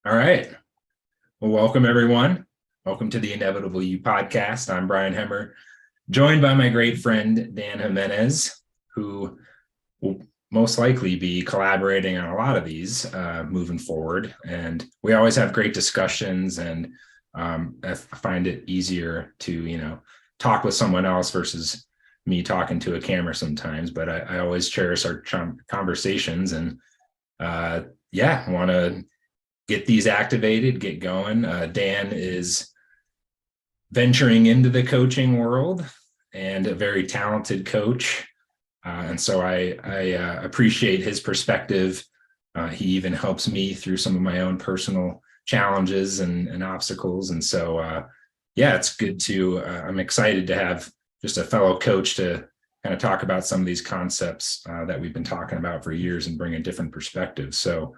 All right. Well, welcome everyone. Welcome to the Inevitable You podcast. I'm Brian Hemmer, joined by my great friend Dan Jimenez, who will most likely be collaborating on a lot of these moving forward. And we always have great discussions, and I find it easier to talk with someone else versus me talking to a camera sometimes. But I always cherish our conversations, and uh, yeah, I want to get these activated, get going. Dan is venturing into the coaching world and a very talented coach. And so I appreciate his perspective. He even helps me through some of my own personal challenges and obstacles. And so, yeah, it's good to, I'm excited to have just a fellow coach to kind of talk about some of these concepts that we've been talking about for years and bring a different perspective. So,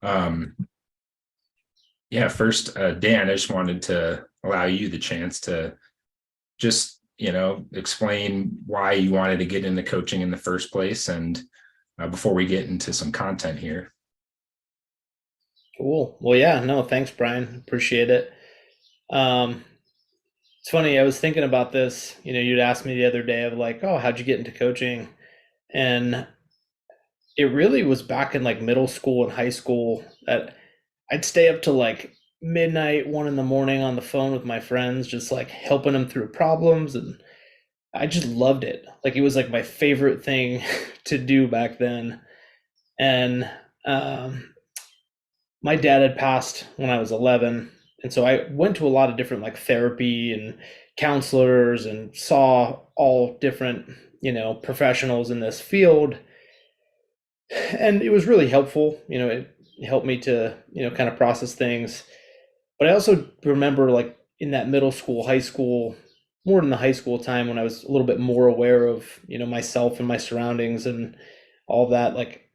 um, yeah, first, Dan, I just wanted to allow you the chance to just, explain why you wanted to get into coaching in the first place. And before we get into some content here. Cool. Well, yeah, no, thanks, Brian. Appreciate it. Um, it's funny, I was thinking about this. You'd asked me the other day of like, oh, how'd you get into coaching? And it really was back in like middle school and high school that I'd stay up to like midnight, 1 in the morning on the phone with my friends, just like helping them through problems. And I just loved it. Like it was like my favorite thing to do back then. And my dad had passed when I was 11, and so I went to a lot of different like therapy and counselors and saw all different, professionals in this field, and it was really helpful. It helped me to, kind of process things. But I also remember like in that middle school, high school, more in the high school time when I was a little bit more aware of, myself and my surroundings and all of that, like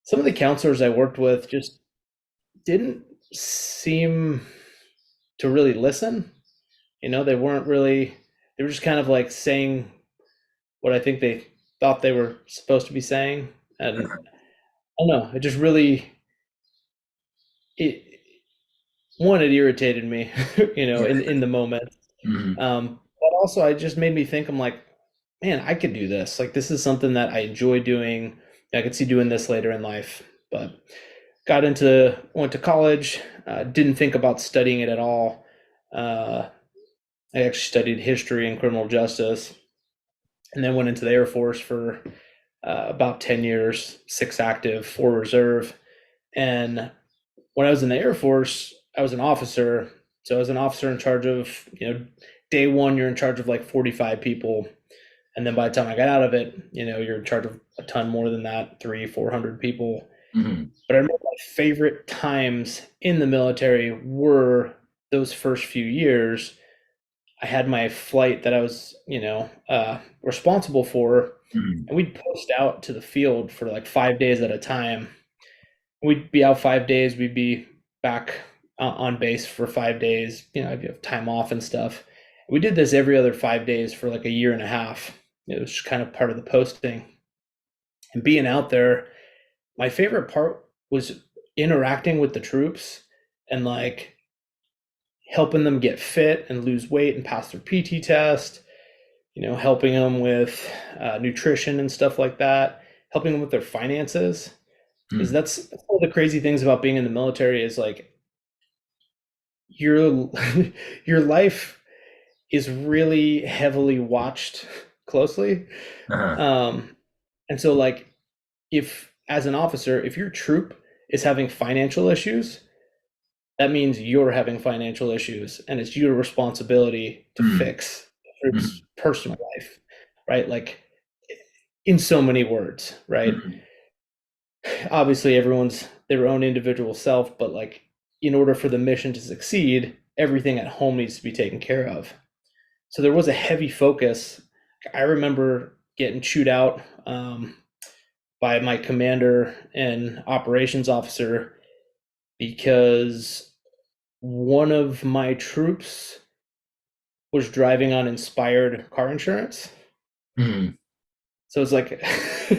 some of the counselors I worked with just didn't seem to really listen. They weren't really, they were just kind of like saying what I think they thought they were supposed to be saying. And I don't know, it just really, it, one, it irritated me, Yeah. in the moment. Mhm. But also, it just made me think, I'm like, man, I could do this. Like, this is something that I enjoy doing. I could see doing this later in life. But went to college, didn't think about studying it at all. Uh, I actually studied history and criminal justice, and then went into the Air Force for about 10 years, six active, four reserve. And when I was in the Air Force, I was an officer. So I was an officer in charge of, day one, you're in charge of like 45 people. And then by the time I got out of it, you're in charge of a ton more than that, 400 people. Mhm. But I remember my favorite times in the military were those first few years. I had my flight that I was, responsible for, Mhm. and we'd post out to the field for like 5 days at a time. We'd be out 5 days, we'd be back on base for 5 days, if you have time off and stuff. We did this every other 5 days for like a year and a half. It was just kind of part of the posting. And being out there, my favorite part was interacting with the troops and like helping them get fit and lose weight and pass their PT test, helping them with nutrition and stuff like that, helping them with their finances. Because Mhm. that's one of the crazy things about being in the military is like your your life is really heavily watched closely. Uh-huh. Um, and so like if as an officer, if your troop is having financial issues, that means you're having financial issues and it's your responsibility to Mhm. fix the group's Mhm. personal life, right? Like in so many words, right? Mhm. Obviously everyone's their own individual self, but like in order for the mission to succeed, everything at home needs to be taken care of. So there was a heavy focus. I remember getting chewed out by my commander and operations officer because one of my troops was driving on inspired car insurance. Mhm. So it's like,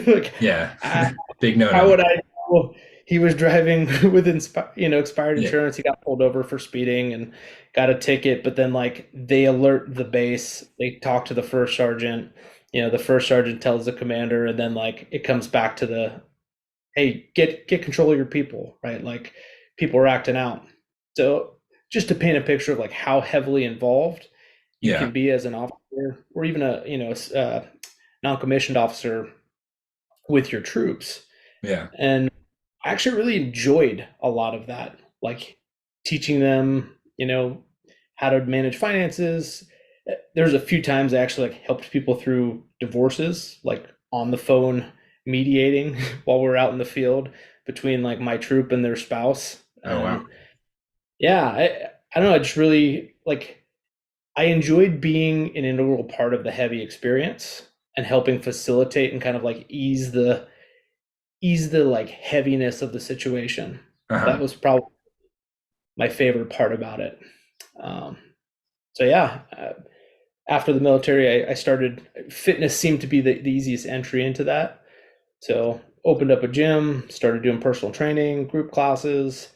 like Yeah. uh, Big how no-no. would I know? he was driving with expired Yeah. insurance. He got pulled over for speeding and got a ticket. But then like they alert the base. They talk to the first sergeant. The first sergeant tells the commander, and then like it comes back to the hey, get control of your people, right? Like people are acting out. So just to paint a picture of like how heavily involved you Yeah. can be as an officer, or even a non-commissioned officer with your troops. Yeah. And I actually really enjoyed a lot of that, like teaching them, how to manage finances. There's a few times I actually like helped people through divorces, like on the phone mediating while we're out in the field between like my troop and their spouse. Oh, wow. And yeah, I don't know, I just really like I enjoyed being an integral part of the heavy experience and helping facilitate and kind of like ease the like heaviness of the situation. That Uh-huh. was probably my favorite part about it. Um, so yeah, after the military, I started fitness seemed to be the easiest entry into that. So opened up a gym, started doing personal training, group classes,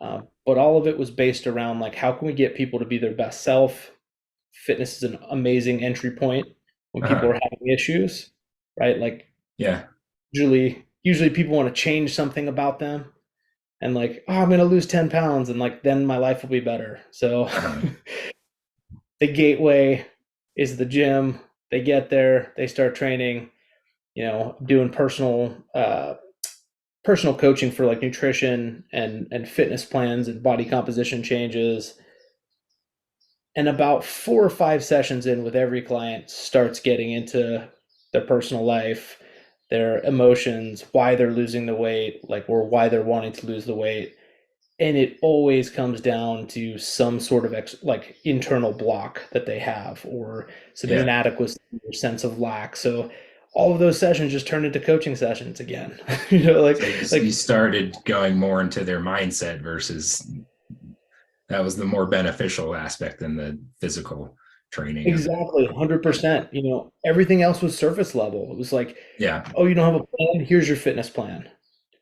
but all of it was based around like how can we get people to be their best self. Fitness is an amazing entry point when people Uh-huh. are having issues, right? Like Yeah. usually people want to change something about them and like, oh, I'm going to lose 10 pounds and like then my life will be better. So Uh-huh. the gateway is the gym. They get there, they start training, doing personal coaching for like nutrition and fitness plans and body composition changes. And about 4 or 5 sessions in with every client starts getting into their personal life, their emotions, why they're losing the weight, like or why they're wanting to lose the weight. And it always comes down to some sort of like internal block that they have or some Yeah. inadequacy or sense of lack. So all of those sessions just turn into coaching sessions again. So you like started going more into their mindset versus that was the more beneficial aspect than the physical training of it. exactly Yeah. 100%. Everything else was surface level. It was like, Yeah. oh, you don't have a plan? Here's your fitness plan.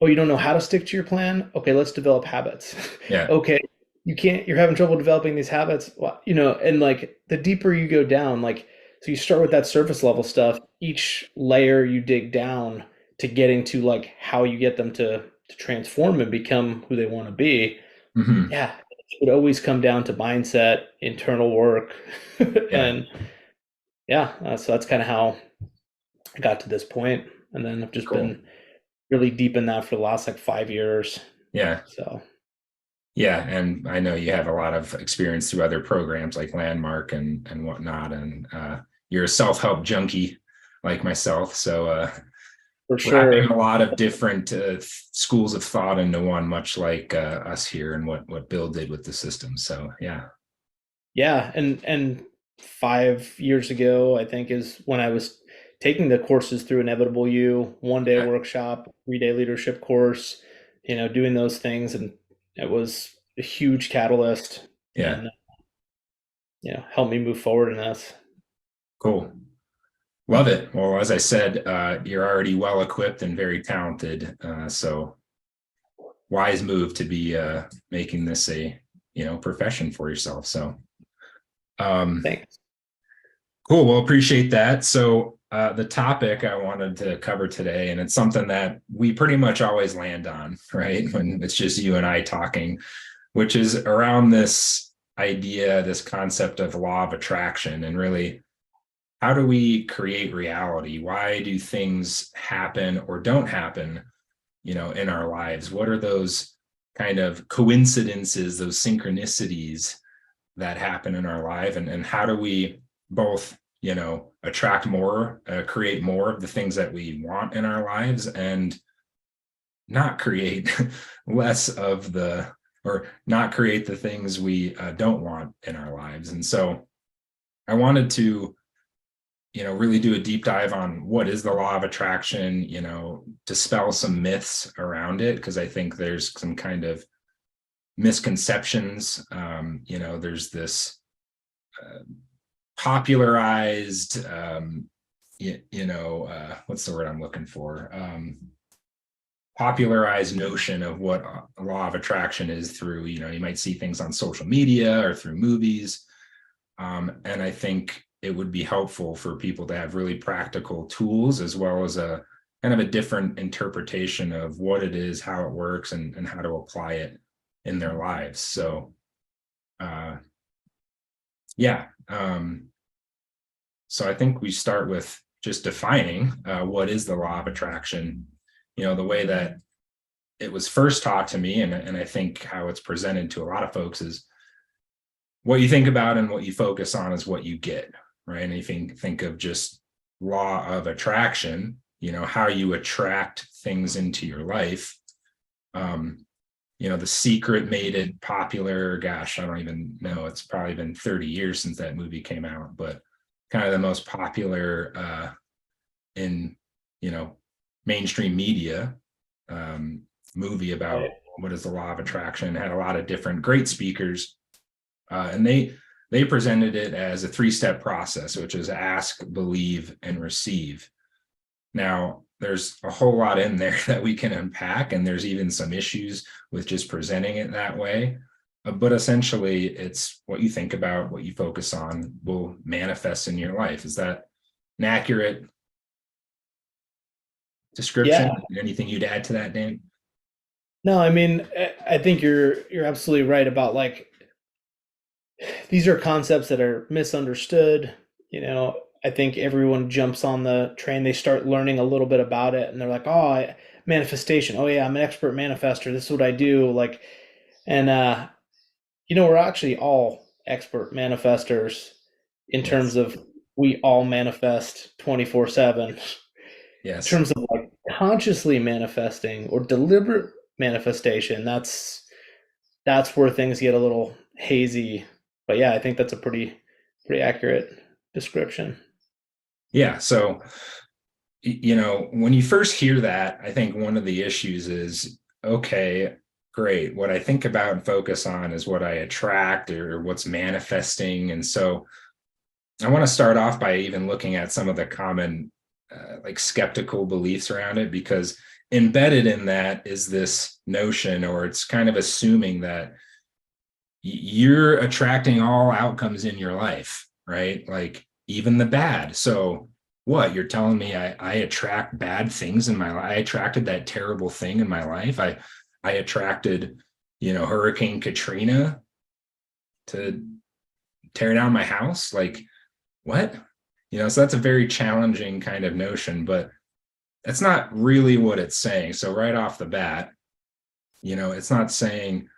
Oh, you don't know how to stick to your plan? Okay, let's develop habits. Yeah. Okay, you're having trouble developing these habits. Well, and like the deeper you go down, like, so you start with that surface level stuff. Each layer you dig down to getting to like how you get them to transform and become who they want to be. Hmm. Yeah, it would always come down to mindset, internal work, Yeah. and yeah, so that's kind of how I got to this point, and then I've just Cool. been really deep in that for the last like 5 years. Yeah. So Yeah. And I know you have a lot of experience through other programs like Landmark and whatnot. And you're a self-help junkie like myself. So for wrapping sure, a lot of different schools of thought into one, much like us here and what Bill did with the system. So yeah. yeah, and 5 years ago, I think is when I was taking the courses through Inevitable You, 1 day Yeah. workshop, 3 day leadership course, doing those things, and it was a huge catalyst, Yeah. and helped me move forward in this. Cool. Love it. Well, as I said, you're already well equipped and very talented. So wise move to be making this a profession for yourself. So um, Thanks. cool. Well, appreciate that. So the topic I wanted to cover today, and it's something that we pretty much always land on, right? When it's just you and I talking, which is around this idea, this concept of law of attraction, and really how do we create reality? Why do things happen or don't happen, in our lives? What are those kind of coincidences, those synchronicities that happen in our life? And how do we both, attract more, create more of the things that we want in our lives and not create less of or not create the things we don't want in our lives? And so I wanted to really do a deep dive on what is the law of attraction, dispel some myths around it, because I think there's some kind of misconceptions. There's this uh, popularized, what's the word I'm looking for? popularized notion of what a law of attraction is through, you might see things on social media or through movies. And I think it would be helpful for people to have really practical tools, as well as a kind of a different interpretation of what it is, how it works, and how to apply it in their lives. So yeah. So I think we start with just defining what is the law of attraction. The way that it was first taught to me, and I think how it's presented to a lot of folks, is what you think about and what you focus on is what you get, right? And if you think of just law of attraction, how you attract things into your life. The Secret made it popular. Gosh, I don't even know. It's probably been 30 years since that movie came out, but kind of the most popular in, mainstream media movie about what is the law of attraction. Had a lot of different great speakers, and they presented it as a 3-step process, which is ask, believe, and receive. Now, there's a whole lot in there that we can unpack, and there's even some issues with just presenting it that way. But essentially, it's what you think about, what you focus on will manifest in your life. Is that an accurate description? Yeah. Anything you'd add to that, Dan? No, I mean, I think you're absolutely right about like these are concepts that are misunderstood. I think everyone jumps on the train, they start learning a little bit about it, and they're like, "Oh, manifestation. Oh yeah, I'm an expert manifester. This is what I do." Like, and we're actually all expert manifestors in Yes. terms of we all manifest 24/7. In Yes. terms of like consciously manifesting or deliberate manifestation, that's where things get a little hazy. But yeah, I think that's a pretty accurate description. Yeah. So, when you first hear that, I think one of the issues is, okay, great. What I think about and focus on is what I attract or what's manifesting. And so I want to start off by even looking at some of the common, like skeptical beliefs around it, because embedded in that is this notion, or it's kind of assuming that you're attracting all outcomes in your life, right? Like even the bad. So what you're telling me, I attract bad things in my life. I attracted that terrible thing in my life. I attracted, Hurricane Katrina to tear down my house. Like what? So that's a very challenging kind of notion, but that's not really what it's saying. So right off the bat, it's not saying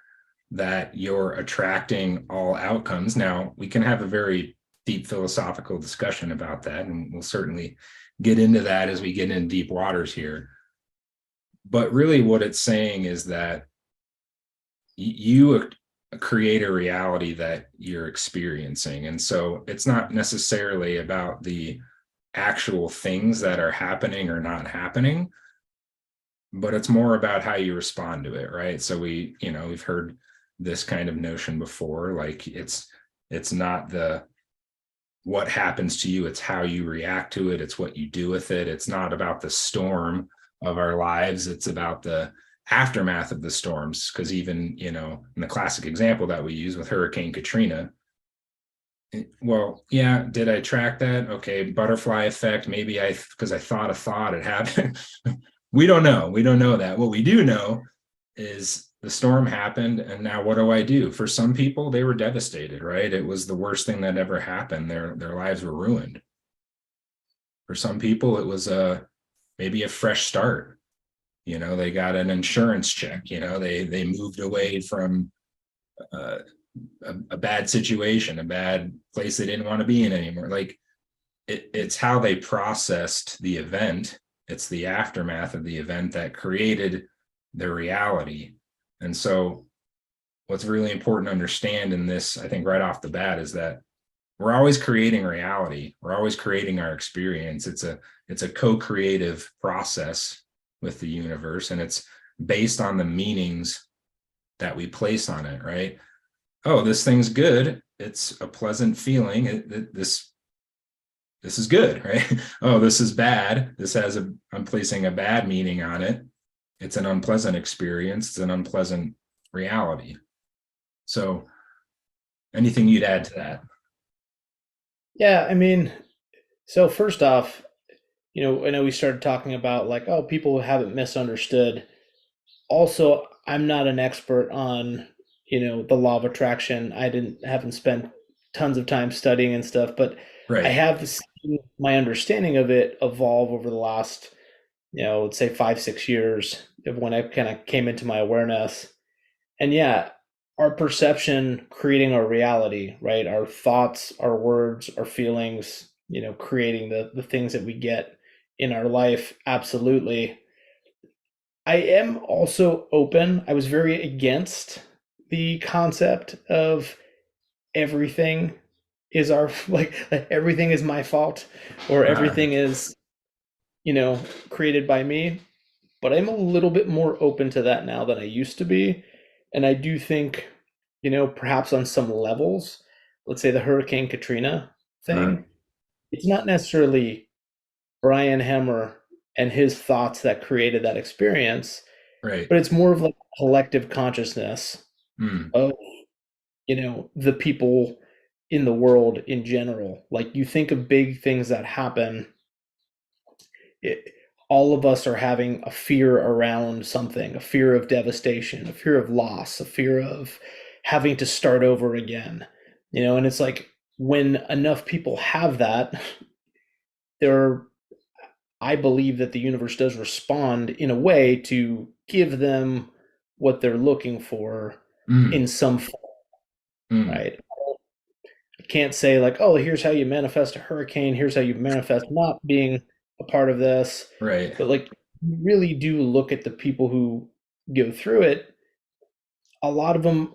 that you're attracting all outcomes. Now, we can have a very deep philosophical discussion about that, and we'll certainly get into that as we get in deep waters here. But really, what it's saying is that you create a reality that you're experiencing. And so it's not necessarily about the actual things that are happening or not happening, but it's more about how you respond to it, right? So we've heard this kind of notion before, like it's not the what happens to you, it's how you react to it, it's what you do with it. It's not about the storm of our lives, it's about the aftermath of the storms. Because even in the classic example that we use with Hurricane Katrina, well, yeah, did I track that? Okay, butterfly effect, maybe because I thought a thought, it happened. We don't know that. What we do know is the storm happened, and now what do I do? For some people, they were devastated, right? It was the worst thing that ever happened. Their lives were ruined. For some people, it was maybe a fresh start. They got an insurance check. They moved away from a bad situation, a bad place they didn't want to be in anymore. Like it's how they processed the event. It's the aftermath of the event that created the reality. And so what's really important to understand in this, I think right off the bat, is that we're always creating reality. We're always creating our experience. It's a co-creative process with the universe, and it's based on the meanings that we place on it, right? Oh, this thing's good. It's a pleasant feeling. This is good, right? Oh, this is bad. I'm placing a bad meaning on it. it's an unpleasant experience, it's an unpleasant reality. So anything you'd add to that? Yeah, I mean, so first off, I know we started talking about like, oh, people haven't misunderstood. Also, I'm not an expert on, the law of attraction. I didn't haven't spent tons of time studying and stuff, but I Right. have seen my understanding of it evolve over the last, let's say 5, 6 years of when I kind of came into my awareness. And yeah, our perception creating our reality, right? Our thoughts, our words, our feelings, creating the things that we get in our life. Absolutely. I am also open. I was very against the concept of everything is our like everything is my fault or Uh, everything is, created by me. But I'm a little bit more open to that now than I used to be. And I do think, perhaps on some levels, let's say the Hurricane Katrina uh, thing, it's not necessarily Brian Hemmer and his thoughts that created that experience, right. but it's more of like a collective consciousness Mm, of, the people in the world in general. Like you think of big things that happen, it, all of us are having a fear around something, a fear of devastation, a fear of loss, a fear of having to start over again. And it's like when enough people have that, there I believe that the universe does respond in a way to give them what they're looking for mm, in some form, mm, right? I can't say like, oh, here's how you manifest a hurricane, here's how you manifest not being a part of this. right. But like you really do look at the people who go through it, a lot of them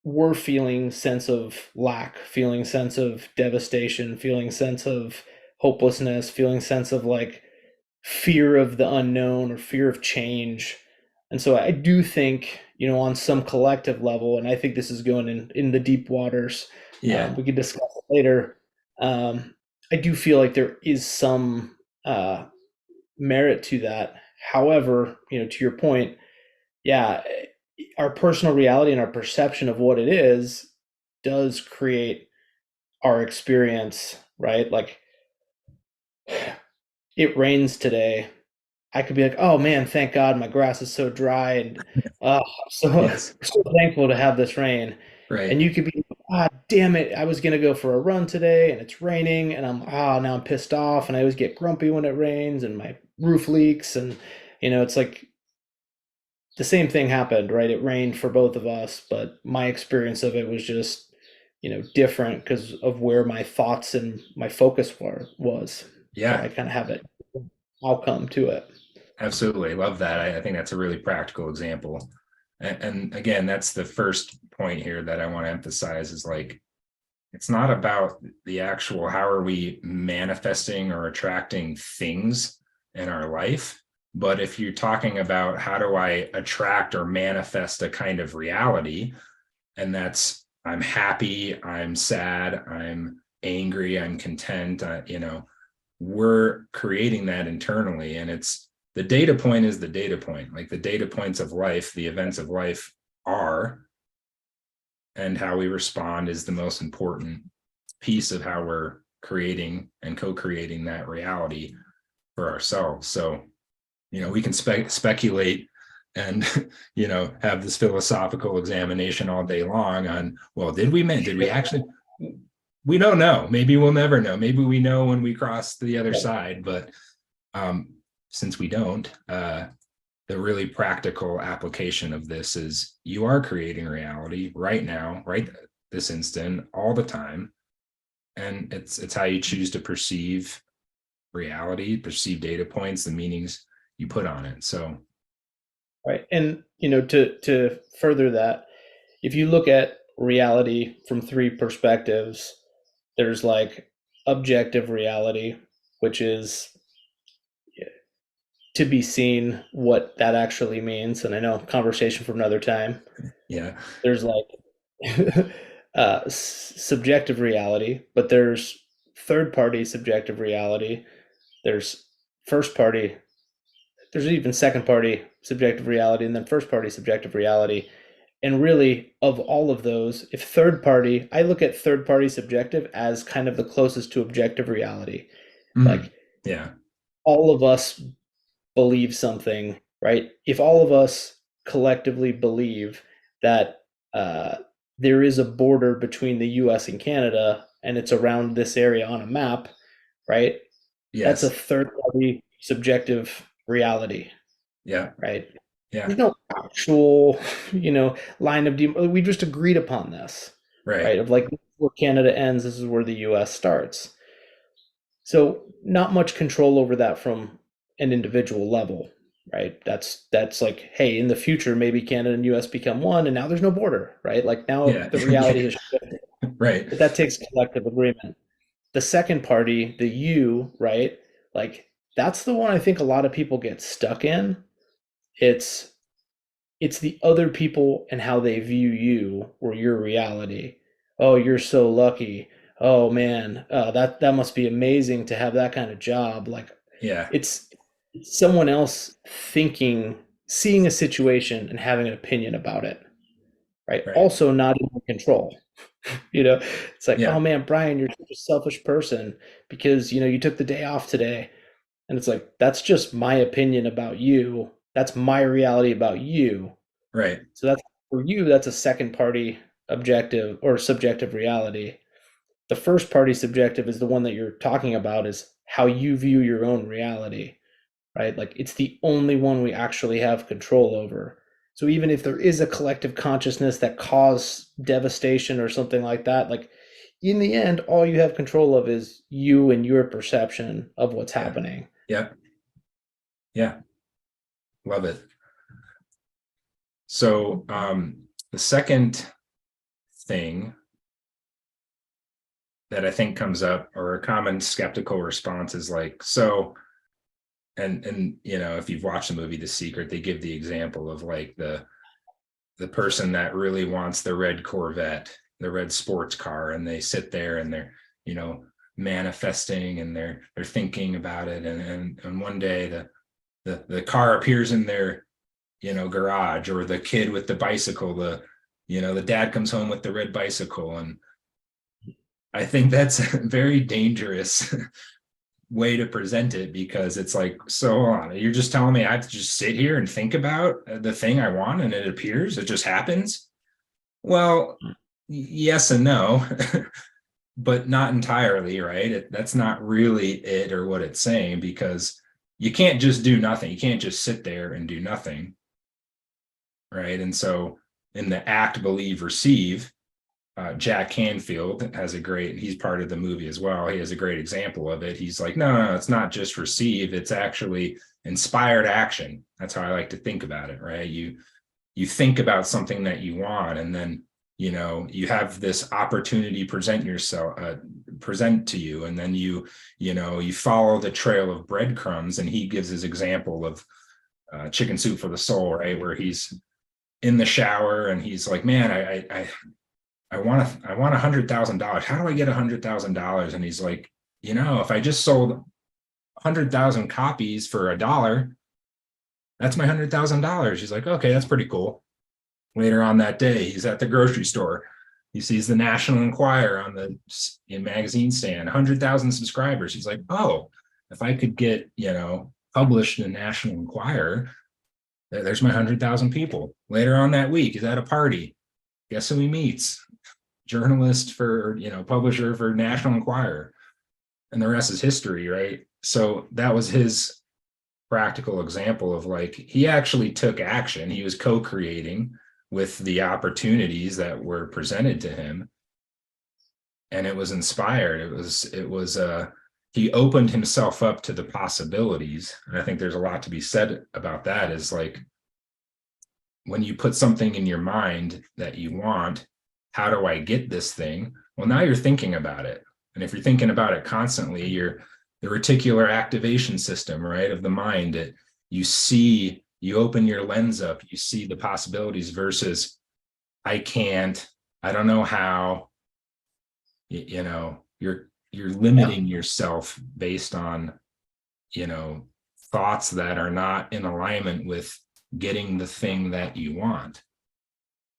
were feeling sense of lack, feeling sense of devastation, feeling sense of hopelessness, feeling sense of like fear of the unknown or fear of change. And so I do think, on some collective level, and I think this is going in the deep waters. Yeah. We could discuss it later. I do feel like there is some merit to that. However, to your point, yeah, our personal reality and our perception of what it is does create our experience, right? Like it rains today. I could be like, oh man, thank God my grass is so dry and I'm Yes. so thankful to have this rain. And Right. you could be, ah, damn it, I was gonna go for a run today and it's raining and now I'm pissed off and I always get grumpy when it rains and my roof leaks and it's like the same thing happened, right? It rained for both of us, but my experience of it was just, different because of where my thoughts and my focus was. So Yeah. I kind of have it outcome to it. Absolutely. Love that. I think that's a really practical example. And again, that's the first point here that I want to emphasize is like, it's not about the actual how are we manifesting or attracting things in our life. But if you're talking about how do I attract or manifest a kind of reality, and that's I'm happy, I'm sad, I'm angry, I'm content, we're creating that internally. And it's the data point is the data point, like the data points of life, the events of life are, and how we respond is the most important piece of how we're creating and co-creating that reality for ourselves. So, we can speculate and have this philosophical examination all day long on, well, did we actually, we don't know, maybe we'll never know, maybe we know when we cross to the other side, but um, since we don't, the really practical application of this is you are creating reality right now, right this instant, all the time, and it's how you choose to perceive reality, perceive data points, the meanings you put on it. So Right. And to further that, if you look at reality from three perspectives, there's like objective reality, which is to be seen what that actually means. And I know conversation for another time. yeah, There's like subjective reality, but there's third party subjective reality. There's first party there's even second party subjective reality and then first party subjective reality. And really, of all of those, if third party, I look at third party subjective as kind of the closest to objective reality. Mhm. Like Yeah. all of us believe something, right? If all of us collectively believe that uh, there is a border between the US and Canada and it's around this area on a map, right? That's a Yes. third party subjective reality, Yeah. right? Yeah. There's no actual, line of we just agreed upon this, Right. right? Of like where Canada ends, this is where the US starts. So not much control over that from an individual level, right? That's like, hey, in the future, maybe Canada and US become one, and now there's no border, right? Like now Yeah. the reality Yeah. has shifted, Right. but that takes collective agreement. The second party, the you, right? Like that's the one I think a lot of people get stuck in. It's it's the other people and how they view you or your reality. Oh, you're so lucky. Oh man, that must be amazing to have that kind of job. Like Yeah. it's someone else thinking, seeing a situation and having an opinion about it, right? Right. Also not in control. It's like, oh Yeah. man, Brian, you're such a selfish person because you took the day off today. And it's like, that's just my opinion about you. That's my reality about you. Right. So that's for you, that's a second party objective or subjective reality. The first party subjective is the one that you're talking about, is how you view your own reality, right? Like it's the only one we actually have control over. So even if there is a collective consciousness that caused devastation or something like that, like in the end, all you have control of is you and your perception of what's Yeah. happening. Yeah. Yeah. Love it. So the second thing that I think comes up, or a common skeptical response, is like, so, and if you've watched the movie The Secret, they give the example of like the person that really wants the red Corvette, the red sports car, and they sit there and they're, manifesting, and they're thinking about it, and one day the car appears in their garage, or the kid with the bicycle, the dad comes home with the red bicycle. And I think that's a very dangerous way to present it, because it's like, so you're just telling me I have to just sit here and think about the thing I want and it appears, it just happens. Well, yes and no, but not entirely, right? That's not really it, or what it's saying, because you can't just do nothing. You can't just sit there and do nothing, right? And so in the act, believe, receive, Jack Canfield has he's part of the movie as well. He has a great example of it. He's like, no, it's not just receive, it's actually inspired action. That's how I like to think about it, right? You think about something that you want, and then you have this opportunity present to you, and then you follow the trail of breadcrumbs. And he gives his example of Chicken Soup for the Soul, right, where he's in the shower and he's like, man, I want $100,000. How do I get $100,000? And he's like, if I just sold 100,000 copies for $1, that's my $100,000. He's like, okay, that's pretty cool. Later on that day, he's at the grocery store. He sees the National Enquirer on the magazine stand, 100,000 subscribers. He's like, oh, if I could get, published in the National Enquirer, there's my 100,000 people. Later on that week, he's at a party. Guess who he meets? Journalist for, publisher for National Enquirer. And the rest is history, right? So that was his practical example of like, he actually took action. He was co-creating with the opportunities that were presented to him, and it was inspired. He opened himself up to the possibilities. And I think there's a lot to be said about that, is like, when you put something in your mind that you want, how do I get this thing? Well, now you're thinking about it. And if you're thinking about it constantly, the reticular activation system, right, of the mind, you open your lens up, you see the possibilities, versus I can't, I don't know how. You're Yeah. limiting yourself based on thoughts that are not in alignment with getting the thing that you want.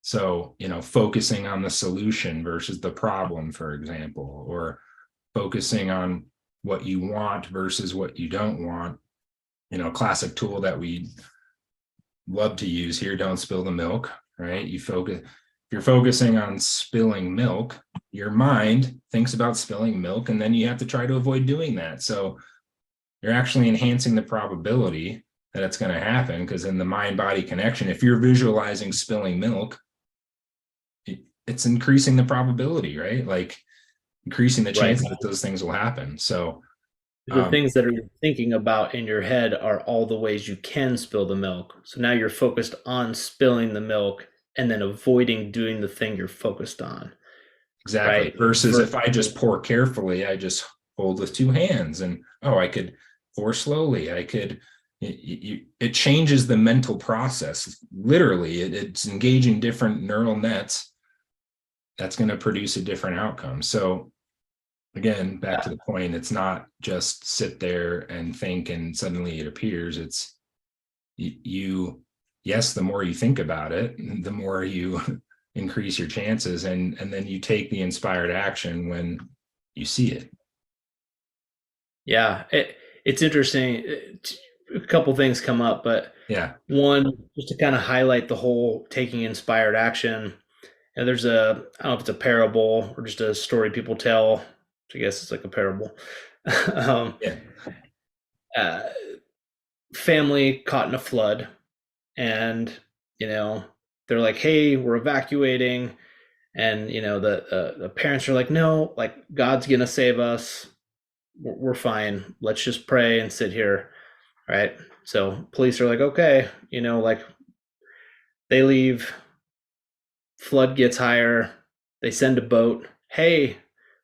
So, focusing on the solution versus the problem, for example, or focusing on what you want versus what you don't want. Classic tool that we love to use here, don't spill the milk, right? If you're focusing on spilling milk, your mind thinks about spilling milk, and then you have to try to avoid doing that. So you're actually enhancing the probability that it's going to happen, because in the mind-body connection, if you're visualizing spilling milk, it's increasing the probability, right? Like increasing the Right. chances that those things will happen. So The things that you're thinking about in your head are all the ways you can spill the milk. So now you're focused on spilling the milk and then avoiding doing the thing you're focused on, exactly. right? Versus if I just pour carefully, I just hold with two hands, and I could pour slowly. It changes the mental process. Literally, it's engaging different neural nets that's going to produce a different outcome. So again, back to the point, it's not just sit there and think and suddenly it appears. It's yes, the more you think about it, the more you increase your chances, and then you take the inspired action when you see it. Yeah, it's interesting. A couple things come up, but Yeah. one, just to kind of highlight the whole taking inspired action. And there's I don't know if it's a parable or just a story people tell, which I guess it's like a parable. um, Yeah. uh, Family caught in a flood, and you know they're like, "Hey, we're evacuating," and the parents are like, "No, like God's gonna save us. We're fine. Let's just pray and sit here." Right? So police are like, "Okay," like they leave. Flood gets higher. They send a boat. Hey,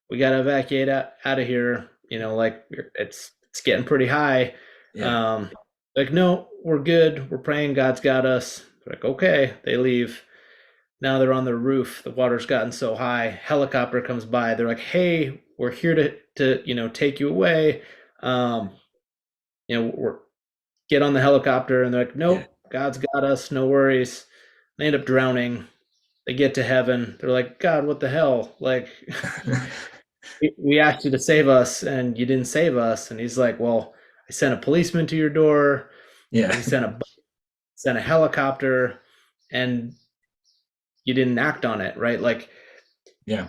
we got to evacuate out of here. Like it's getting pretty high. Yeah. Um, like, no, we're good. We're praying God's got us. They're like, okay. They leave. Now they're on the roof. The water's gotten so high. Helicopter comes by. They're like, hey, we're here to take you away. Um, we're get on the helicopter, and they're like, Yeah. nope, God's got us. No worries. They end up drowning. They get to heaven. They're like, God, what the hell? Like, we asked you to save us and you didn't save us. And he's like, well, I sent a policeman to your door. Yeah. We sent a helicopter, and you didn't act on it, right? Like Yeah.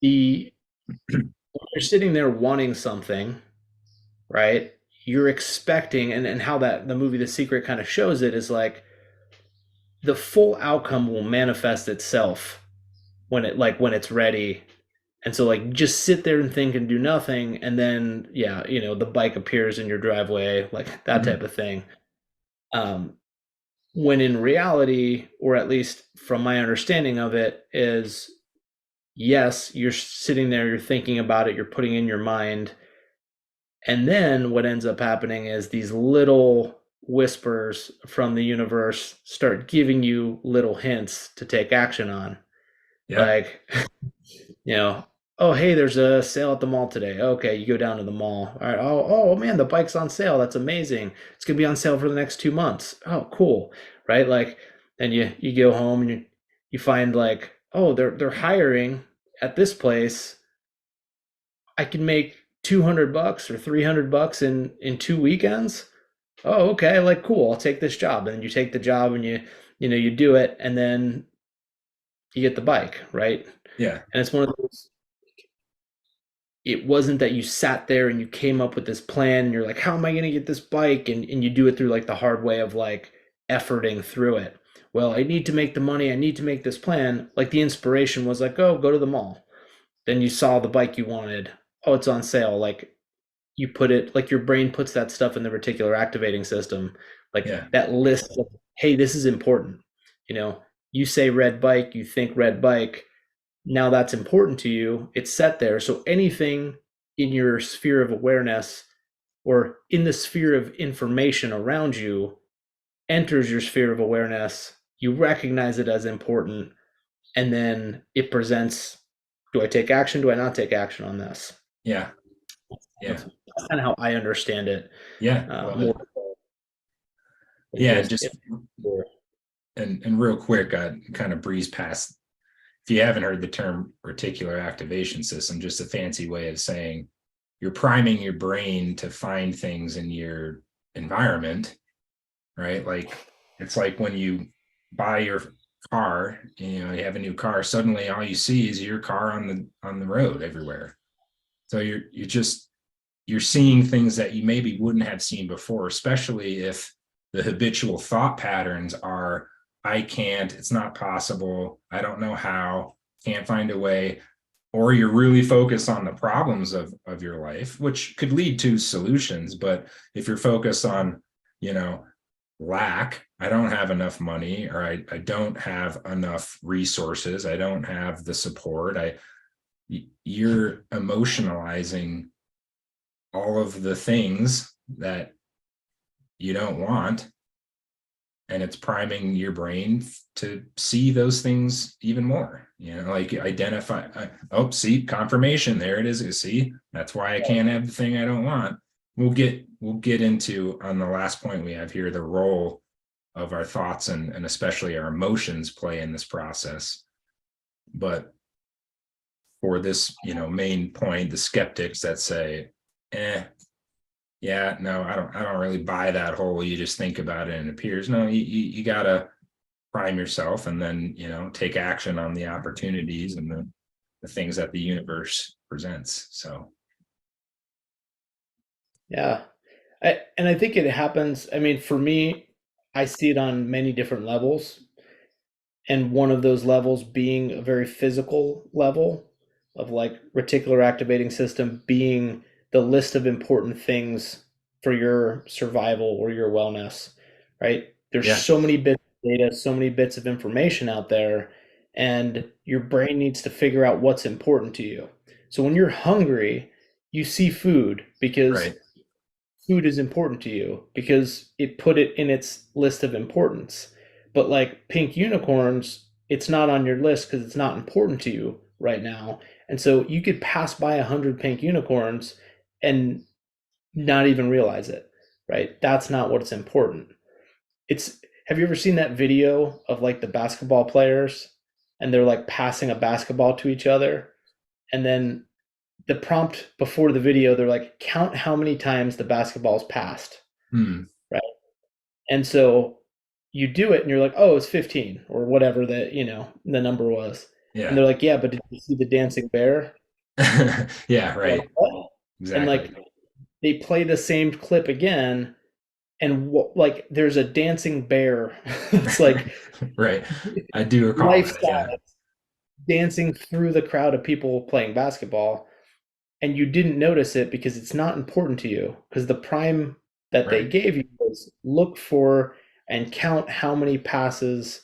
the you're sitting there wanting something, right? You're expecting, and how that the movie The Secret kind of shows it is like the full outcome will manifest itself when it's ready. And so like just sit there and think and do nothing, and then yeah, the bike appears in your driveway, like that type Mhm. of thing. Um, when in reality, or at least from my understanding of it, is yes, you're sitting there, you're thinking about it, you're putting in your mind, and then what ends up happening is these little whispers from the universe start giving you little hints to take action on. Yeah. Like, you know, oh, hey, there's a sale at the mall today. Okay, you go down to the mall. All right. Oh man, the bike's on sale. That's amazing. It's gonna be on sale for the next 2 months. Oh, cool. Right? Like, then you go home and you find like, oh, they're hiring at this place. I can make $200 or $300 in 2 weekends. Oh, okay. Like, cool. I'll take this job. And then you take the job and you do it, and then you get the bike, right? Yeah. And it's one of those, it wasn't that you sat there and you came up with this plan and you're like, how am I going to get this bike? And you do it through like the hard way of like efforting through it. Well, I need to make the money. I need to make this plan. Like the inspiration was like, oh, go to the mall. Then you saw the bike you wanted. Oh, it's on sale. Like you put it, like your brain puts that stuff in the reticular activating system, like Yeah. that list of, hey, this is important. You know, you say red bike, you think red bike, now that's important to you, it's set there. So anything in your sphere of awareness or in the sphere of information around you enters your sphere of awareness, you recognize it as important, and then it presents, do I take action, do I not take action on this? Yeah. Yeah. That's kind of how I understand it. Yeah. Love it. More than Yeah. And just just, and real quick, I kind of breeze past, if you haven't heard the term reticular activation system, just a fancy way of saying you're priming your brain to find things in your environment, right? Like it's like when you buy your car, you know, you have a new car, suddenly all you see is your car on the road everywhere. So you're seeing things that you maybe wouldn't have seen before, especially if the habitual thought patterns are, I can't, it's not possible, I don't know how, can't find a way, or you're really focused on the problems of your life, which could lead to solutions. But if you're focused on, you know, lack, I don't have enough money, or I don't have enough resources, I don't have the support, you're emotionalizing all of the things that you don't want, and it's priming your brain to see those things even more, you know, like identify, oh, see, confirmation, there it is, see, that's why I can't have the thing I don't want. We'll get into, on the last point we have here, the role of our thoughts and especially our emotions play in this process. But for this, you know, main point, the skeptics that say, yeah, no, I don't really buy that whole, you just think about it and it appears. No, you gotta prime yourself, and then, you know, take action on the opportunities and the things that the universe presents. So yeah. And I think it happens. I mean, for me, I see it on many different levels. And one of those levels being a very physical level of like reticular activating system being the list of important things for your survival or your wellness, right? There's yeah, so many bits of data, so many bits of information out there, and your brain needs to figure out what's important to you. So when you're hungry, you see food because right, food is important to you because it put it in its list of importance. But like pink unicorns, it's not on your list because it's not important to you right now. And so you could pass by 100 pink unicorns and not even realize it, right? That's not what's important. It's Have you ever seen that video of like the basketball players and they're like passing a basketball to each other, and then the prompt before the video, they're like, count how many times the basketball's passed, hmm. right? And so you do it and you're like, oh, it's 15 or whatever the number was. And Yeah. they're like, yeah, but did you see the dancing bear? Yeah, You're like, right, what? And exactly. like they play the same clip again, and like there's a dancing bear. It's like Right, I do recall life that, yeah, size dancing through the crowd of people playing basketball, and you didn't notice it because it's not important to you, because the prime that they right, gave you was look for and count how many passes,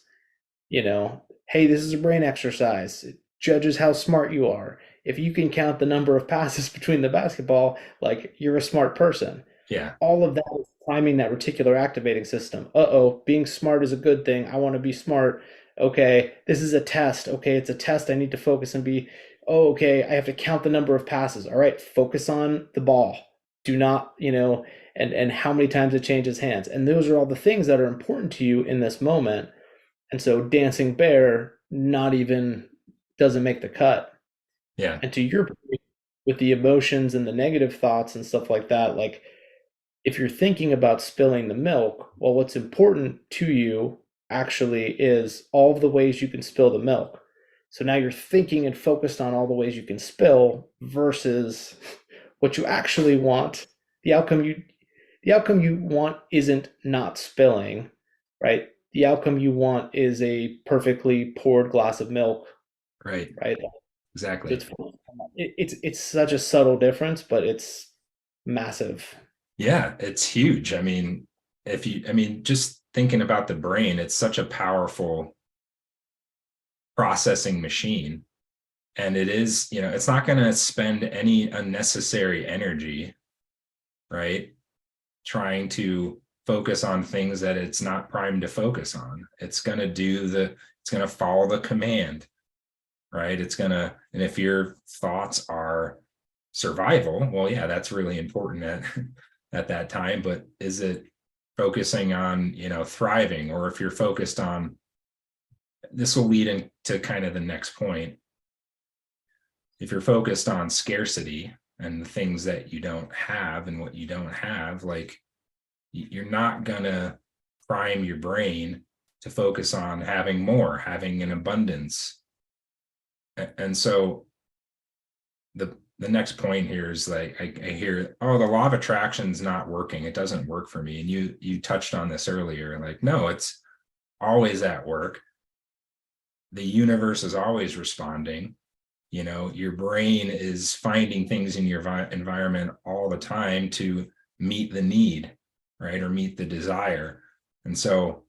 hey, this is a brain exercise. It judges how smart you are. If you can count the number of passes between the basketball, like you're a smart person. yeah, All of that is priming that reticular activating system. Uh-oh, being smart is a good thing. I want to be smart. Okay, this is a test. Okay, it's a test. I need to focus and be, oh, okay, I have to count the number of passes. All right, focus on the ball. Do not, and how many times it changes hands. And those are all the things that are important to you in this moment. And so dancing bear not even doesn't make the cut. yeah, And to your point, with the emotions and the negative thoughts and stuff like that, like if you're thinking about spilling the milk, well, what's important to you actually is all of the ways you can spill the milk. So now you're thinking and focused on all the ways you can spill versus what you actually want. The outcome you the outcome you want isn't not spilling, right? The outcome you want is a perfectly poured glass of milk, right, right? So exactly. it's such a subtle difference, but it's massive. Yeah, it's huge. I mean, just thinking about the brain, it's such a powerful processing machine. And it is, you know, it's not going to spend any unnecessary energy, right? Trying to focus on things that it's not primed to focus on. It's going to follow the command, right? And if your thoughts are survival, well, yeah, that's really important at that time. But is it focusing on, thriving? Or if you're focused on, this will lead into kind of the next point. If you're focused on scarcity and the things that you don't have and what you don't have, like, you're not gonna prime your brain to focus on having more, having an abundance. And so the next point here is like, I hear, oh, the law of attraction is not working, it doesn't work for me. And you touched on this earlier, like, no, it's always at work. The universe is always responding. Your brain is finding things in your environment all the time to meet the need, right? Or meet the desire. And so,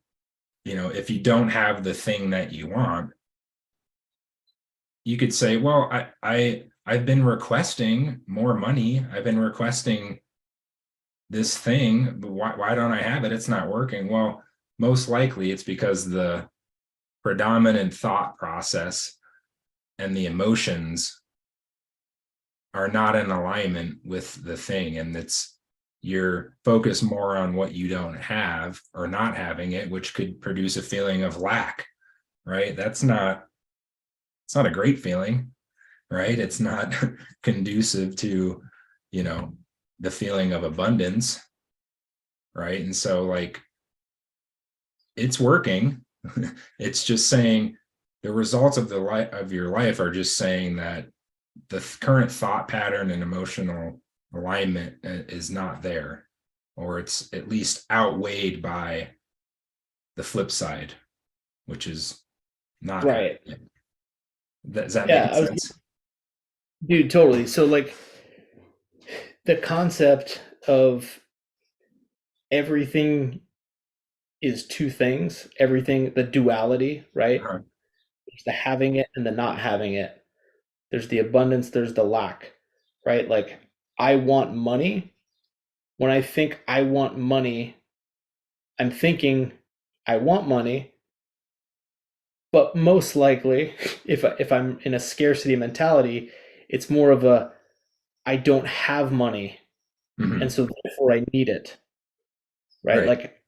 if you don't have the thing that you want, you could say, well, I've been requesting more money. I've been requesting this thing, but why don't I have it? It's not working. Well, most likely it's because the predominant thought process and the emotions are not in alignment with the thing. And you're focused more on what you don't have or not having it, which could produce a feeling of lack, right? It's not a great feeling, right? It's not conducive to, the feeling of abundance, right? And so, like, it's working. It's just saying the results of your life are just saying that the current thought pattern and emotional alignment is not there, or it's at least outweighed by the flip side, which is not Right. happening. Does that make Yeah, sense? dude, totally. So like the concept of everything is two things, everything, the duality, right? Uh-huh. There's the having it and the not having it. There's the abundance, there's the lack, right? Like I want money. When I think I want money, I'm thinking I want money, but most likely if I'm in a scarcity mentality, it's more of a I don't have money and Mhm. so therefore I need it, right? Right. Like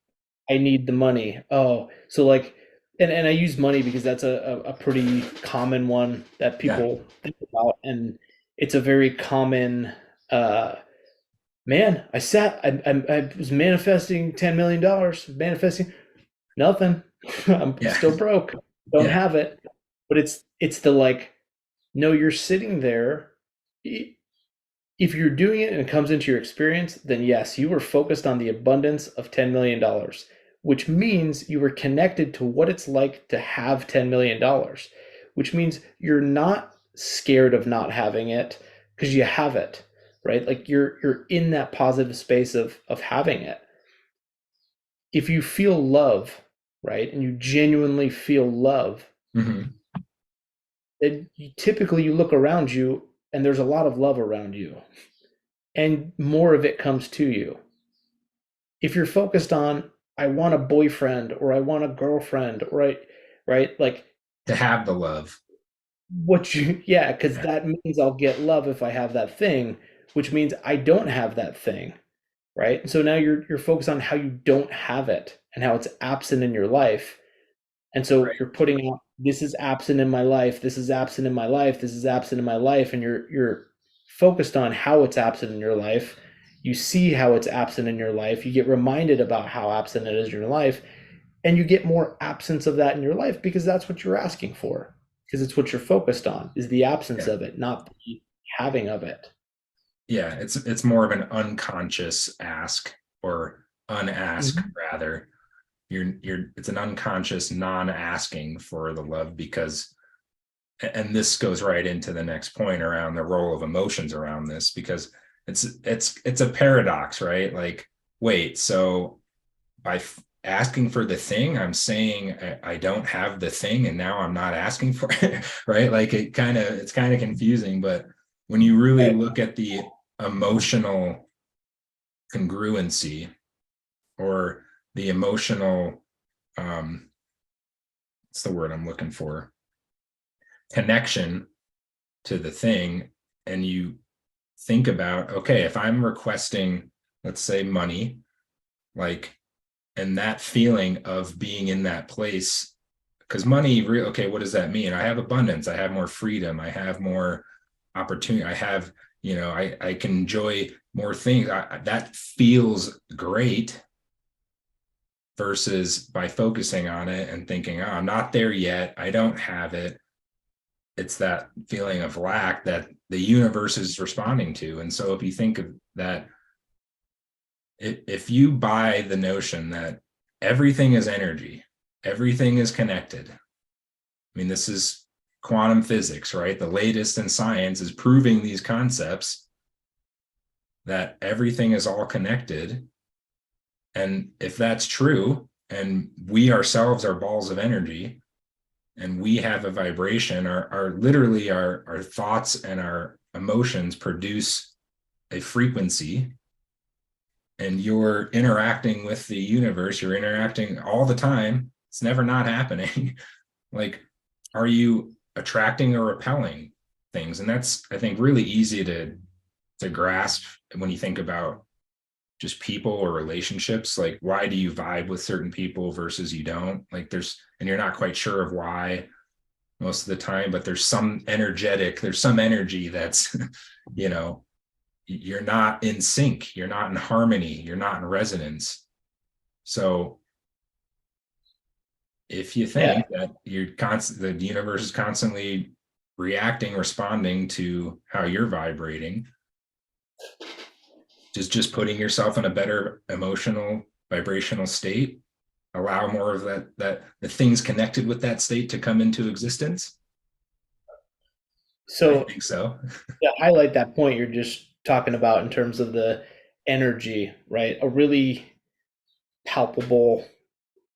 I need the money. Oh, so like, and I use money because that's a pretty common one that Yeah. people think about, and it's a very common. Uh, Man, I was manifesting $10 million, manifesting nothing. I'm Yeah. still broke. Don't Yeah. have it. But it's the like, no, you're sitting there. If you're doing it and it comes into your experience, then yes, you were focused on the abundance of $10 million, which means you were connected to what it's like to have $10 million, which means you're not scared of not having it because you have it, right? Like you're in that positive space of having it. If you feel love, right, and you genuinely feel love, Hmm. then typically you look around you and there's a lot of love around you and more of it comes to you. If you're focused on I want a boyfriend or I want a girlfriend, right? Like To have the love. what you yeah, because Yeah. that means I'll get love if I have that thing, which means I don't have that thing, right? So now you're focused on how you don't have it and how it's absent in your life. And so Right. you're putting out this is absent in my life, this is absent in my life, this is absent in my life, and you're focused on how it's absent in your life. You see how it's absent in your life. You get reminded about how absent it is in your life, and you get more absence of that in your life because that's what you're asking for. Because it's what you're focused on is the absence Yeah. of it, not the having of it. Yeah. It's more of an unconscious ask, or unask Mhm. rather. It's an unconscious non-asking for the love, because, and this goes right into the next point around the role of emotions around this, because it's a paradox, right? Like, wait, so by asking for the thing, I'm saying I don't have the thing, and now I'm not asking for it, right? Like, it's kind of confusing. But when you really Right. look at the emotional congruency, or the emotional, um what's the word I'm looking for, connection to the thing, and you think about, okay, if I'm requesting, let's say, money, like, and that feeling of being in that place, because money, okay, what does that mean? I have abundance, I have more freedom, I have more opportunity, I have, I can enjoy more things. That feels great versus by focusing on it and thinking, oh, I'm not there yet, I don't have it. It's that feeling of lack that the universe is responding to. And so if you think of that, if you buy the notion that everything is energy, everything is connected. I mean, this is quantum physics, right? The latest in science is proving these concepts that everything is all connected. And if that's true, and we ourselves are balls of energy, and we have a vibration, our literally our thoughts and our emotions produce a frequency, and you're interacting with the universe, you're interacting all the time, it's never not happening. Like, are you attracting or repelling things? And that's, I think, really easy to grasp when you think about just people or relationships. Like, why do you vibe with certain people versus you don't? Like, and you're not quite sure of why most of the time, but there's some energy that's, you're not in sync, you're not in harmony, you're not in resonance. So if you think that the universe is constantly reacting, responding to how you're vibrating, just putting yourself in a better emotional vibrational state, allow more of that the things connected with that state to come into existence. I So think so. to highlight that point you're just talking about in terms of the energy, right? A really palpable,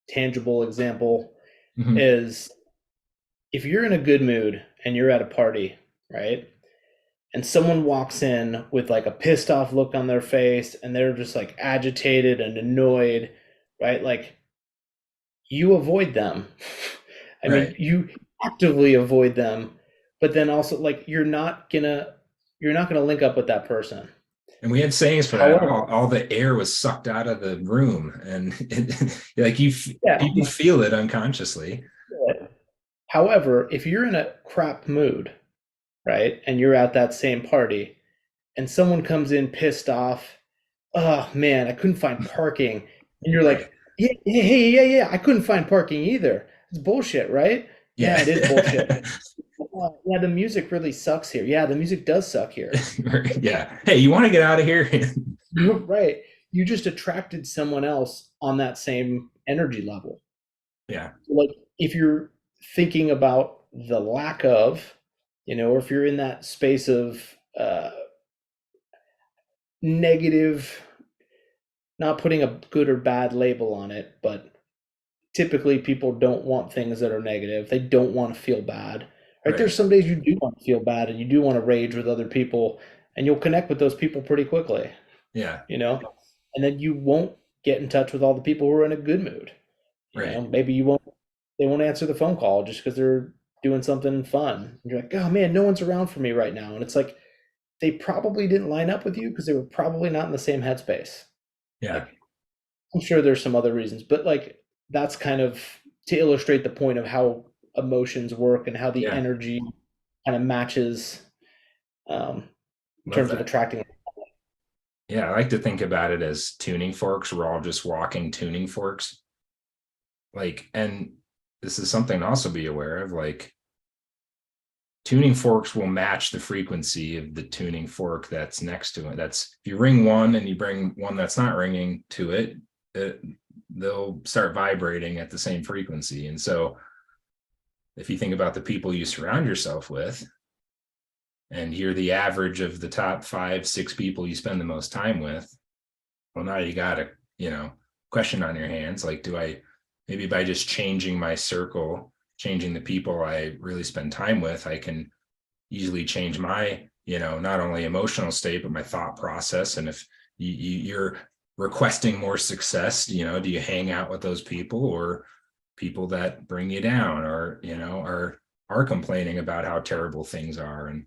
tangible example Mm-hmm. is if you're in a good mood and you're at a party, right? And someone walks in with like a pissed off look on their face and they're just like agitated and annoyed, right? Like you avoid them. I mean, Right. you actively avoid them, but then also like you're not gonna link up with that person. And we had sayings for that. However, All the air was sucked out of the room, and like yeah. people feel it unconsciously. However, if you're in a crap mood, right, and you're at that same party, and someone comes in pissed off, oh man, I couldn't find parking, and you're Right. like, yeah, yeah, hey, yeah, yeah, I couldn't find parking either. It's bullshit, right? Yeah, it is bullshit. Yeah. Yeah, the music really sucks here. Yeah, the music does suck here. Yeah. Hey, you want to get out of here? Right. You just attracted someone else on that same energy level. Yeah. Like if you're thinking about the lack of, or if you're in that space of negative, not putting a good or bad label on it, but typically people don't want things that are negative. They don't want to feel bad. Right? There's Right. some days you do want to feel bad and you do want to rage with other people and you'll connect with those people pretty quickly, Yeah. you know? And then you won't get in touch with all the people who are in a good mood. Right. Maybe they won't answer the phone call just because they're doing something fun. And you're like, oh man, no one's around for me right now. And it's like they probably didn't line up with you because they were probably not in the same headspace. Yeah. Like I'm sure there's some other reasons, but like that's kind of to illustrate the point of how emotions work and how the Yeah. energy kind of matches in Love terms of that. attracting. Yeah. I like to think about it as tuning forks. We're all just walking tuning forks. Like, and this is something to also be aware of. Like, tuning forks will match the frequency of the tuning fork that's next to it. That's if you ring one and you bring one that's not ringing to it, they'll start vibrating at the same frequency. And so if you think about the people you surround yourself with, and you're the average of the top 5, 6 people you spend the most time with, well, now you got a, question on your hands. Like, do I, maybe by just changing my circle, changing the people I really spend time with, I can easily change my, not only emotional state, but my thought process. And if you're requesting more success, do you hang out with those people or people that bring you down or, are complaining about how terrible things are? And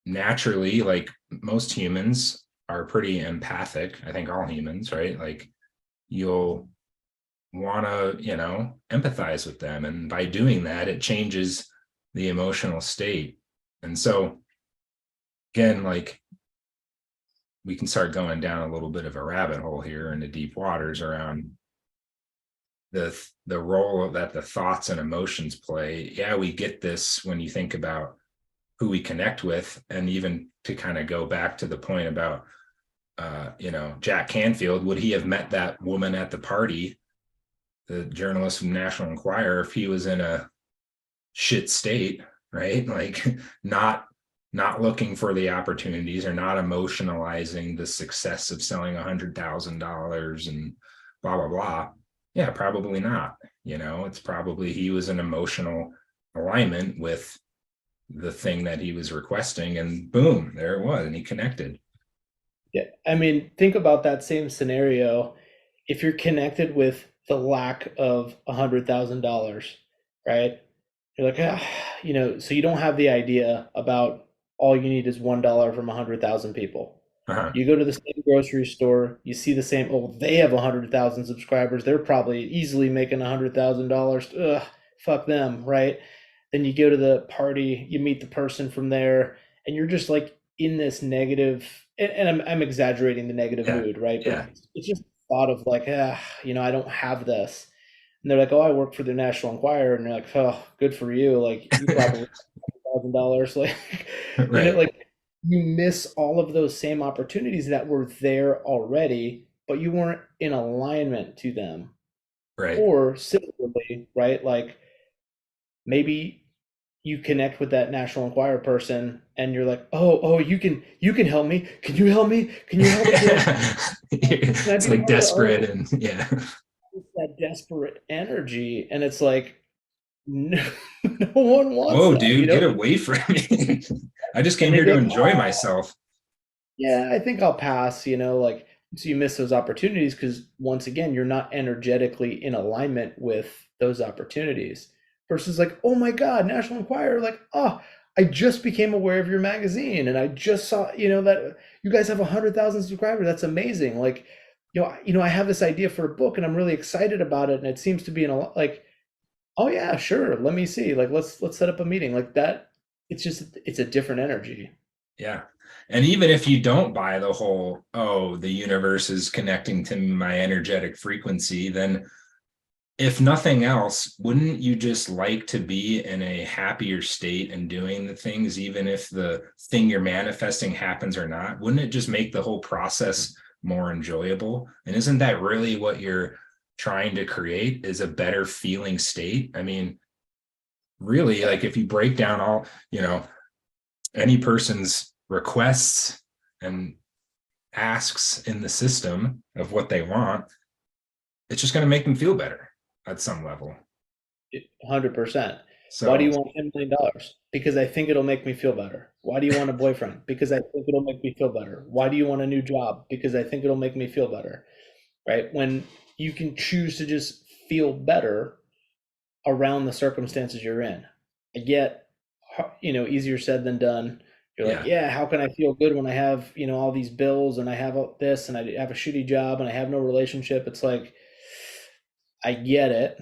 naturally, like most humans are pretty empathic. I think all humans, right? Like you'll want to, empathize with them. And by doing that, it changes the emotional state. And so, again, like we can start going down a little bit of a rabbit hole here into deep waters around the role that the thoughts and emotions play. Yeah, we get this when you think about who we connect with, and even to kind of go back to the point about Jack Canfield, would he have met that woman at the party, the journalist from National Enquirer, if he was in a shit state, right? Like not looking for the opportunities or not emotionalizing the success of selling $100,000 and blah blah blah. Yeah, probably not. It's probably he was in emotional alignment with the thing that he was requesting, and boom, there it was, and he connected. Yeah, I mean, think about that same scenario. If you're connected with the lack of $100,000, right? You're like, ah, so you don't have the idea about all you need is $1 from 100,000 people. Uh-huh. You go to the same grocery store, you see the same, oh, they have 100,000 subscribers. They're probably easily making $100,000. Ugh, fuck them, right? Then you go to the party, you meet the person from there, and you're just like in this negative, and I'm exaggerating the negative Yeah, mood, right? But yeah. it's just thought of like, I don't have this. And they're like, oh, I work for the National Enquirer. And you're like, oh, good for you. Like, you probably $1,000. Like, Right, like you miss all of those same opportunities that were there already, but you weren't in alignment to them. right. Or similarly, right? Like maybe you connect with that National Enquirer person and you're like, oh, you can help me. Can you help me? Can you help me? Can I It's be like part of the, desperate, and yeah. it's that desperate energy? And it's like, no, no one wants Whoa, that, dude, get away from me. I just came And they'd here be to like, enjoy myself. yeah, I think I'll pass, like, so you miss those opportunities because once again, you're not energetically in alignment with those opportunities. Versus like, oh my God, National Enquirer, like, oh, I just became aware of your magazine and I just saw, that you guys have 100,000 subscribers. That's amazing. Like, I have this idea for a book and I'm really excited about it. And it seems to be in a lot like, oh yeah, sure. Let me see. Like, let's set up a meeting like that. It's a different energy. Yeah. And even if you don't buy the whole, oh, the universe is connecting to my energetic frequency, then if nothing else, wouldn't you just like to be in a happier state and doing the things, even if the thing you're manifesting happens or not? Wouldn't it just make the whole process more enjoyable? And isn't that really what you're trying to create, is a better feeling state? I mean, really, Yeah. like if you break down all, any person's requests and asks in the system of what they want, it's just going to make them feel better at some level. 100%. Why do So you want $10 million? Because I think it'll make me feel better. Why do you want a boyfriend? Because I think it'll make me feel better. Why do you want a new job? Because I think it'll make me feel better. Right? When you can choose to just feel better around the circumstances you're in. I get, easier said than done. You're like, yeah, yeah, how can I feel good when I have, all these bills and I have all this and I have a shitty job and I have no relationship? It's like, I get it.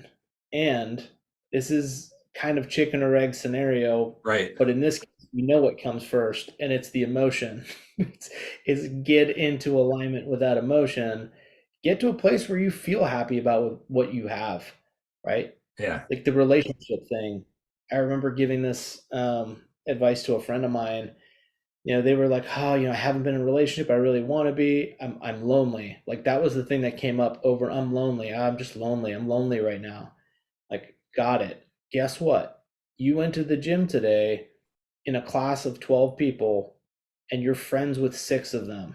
And this is kind of chicken or egg scenario, right. but in this case, we know what comes first, and it's the emotion. it's get into alignment with that emotion, get to a place where you feel happy about what you have, right? Yeah. Like the relationship thing. I remember giving this advice to a friend of mine. They were like, oh, I haven't been in a relationship. I really want to be. I'm lonely. Like that was the thing that came up over. I'm lonely. I'm just lonely. I'm lonely right now. Like, got it. Guess what? You went to the gym today in a class of 12 people and you're friends with six of them.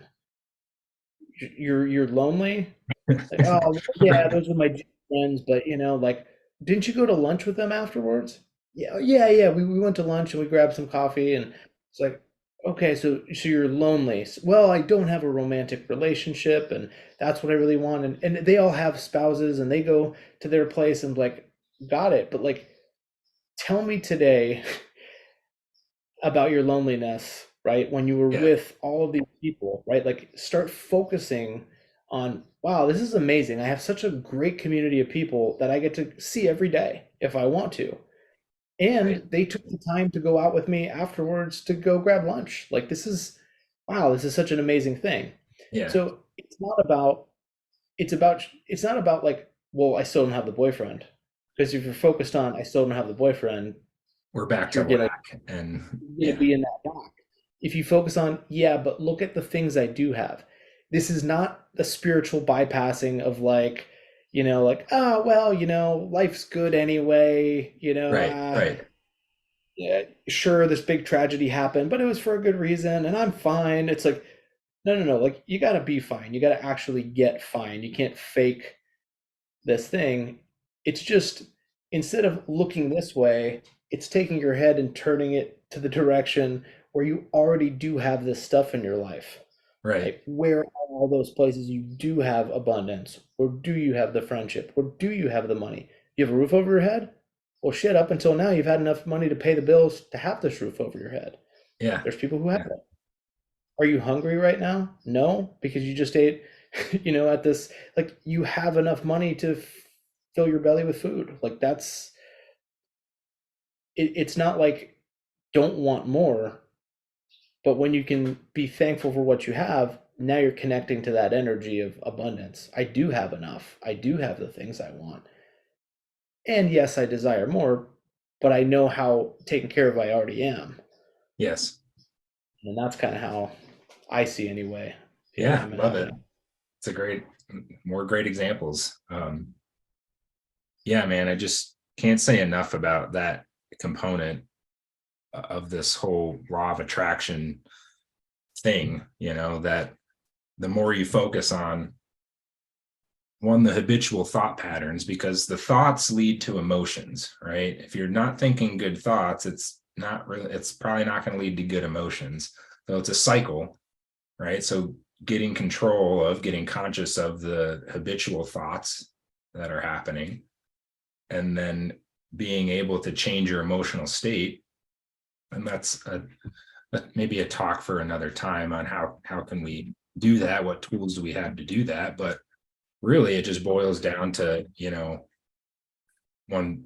You're lonely? Like, oh well, yeah, those are my gym friends, but like, didn't you go to lunch with them afterwards? Yeah, yeah, yeah. We went to lunch and we grabbed some coffee and it's like, okay, so you're lonely. Well, I don't have a romantic relationship and that's what I really want. And they all have spouses and they go to their place and like, got it. But like, tell me today about your loneliness right? When you were Yeah. with all of these people, right? Like start focusing on, wow, this is amazing. I have such a great community of people that I get to see every day if I want to. Right. And they took the time to go out with me afterwards to go grab lunch. Like this is, wow, this is such an amazing thing. Yeah. So it's not about like, well, I still don't have the boyfriend. Because if you're focused on I still don't have the boyfriend, We're back to you're gonna lack. And you're gonna yeah. be in that box. If you focus on, yeah, but look at the things I do have. This is not the spiritual bypassing of like, like, oh well, life's good anyway, Right. Right. yeah, sure, this big tragedy happened, but it was for a good reason, and I'm fine. It's like, no, no, no. Like, you got to be fine. You got to actually get fine. You can't fake this thing. It's just, instead of looking this way, it's taking your head and turning it to the direction where you already do have this stuff in your life. Right. Like, where are all those places you do have abundance? Or do you have the friendship? Or do you have the money? You have a roof over your head? Well, shit, up until now, you've had enough money to pay the bills to have this roof over your head. Yeah. There's people who have Yeah. it. Are you hungry right now? No, because you just ate, at this, like, you have enough money to fill your belly with food. Like, it's not like don't want more, but when you can be thankful for what you have, now you're connecting to that energy of abundance. I do have enough. I do have the things I want. And yes, I desire more, but I know how taken care of I already am. Yes. And that's kind of how I see anyway, Yeah. Abraham and Love it. happiness. It's a more great examples. Yeah, man, I just can't say enough about that component of this whole law of attraction thing, that the more you focus on one, the habitual thought patterns, because the thoughts lead to emotions, right? If you're not thinking good thoughts, it's probably not going to lead to good emotions. So it's a cycle, right? So getting conscious of the habitual thoughts that are happening, and then being able to change your emotional state. And that's maybe a talk for another time on how can we do that, what tools do we have to do that. But really it just boils down to, one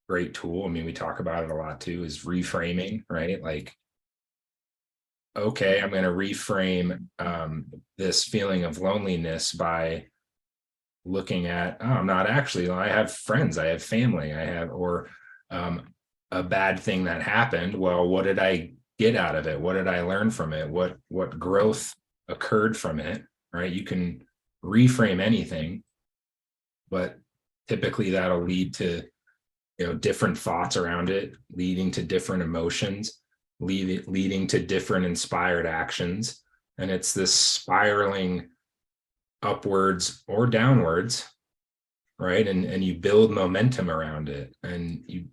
great tool, I mean, we talk about it a lot too, is reframing, right? Like, okay, I'm going to reframe this feeling of loneliness by looking at, oh, I'm not actually, I have friends, I have family, or a bad thing that happened. Well, what did I get out of it? What did I learn from it? What growth occurred from it? Right? You can reframe anything, but typically that'll lead to, different thoughts around it, leading to different emotions, leading to different inspired actions. And it's this spiraling upwards or downwards, right? And you build momentum around it, and you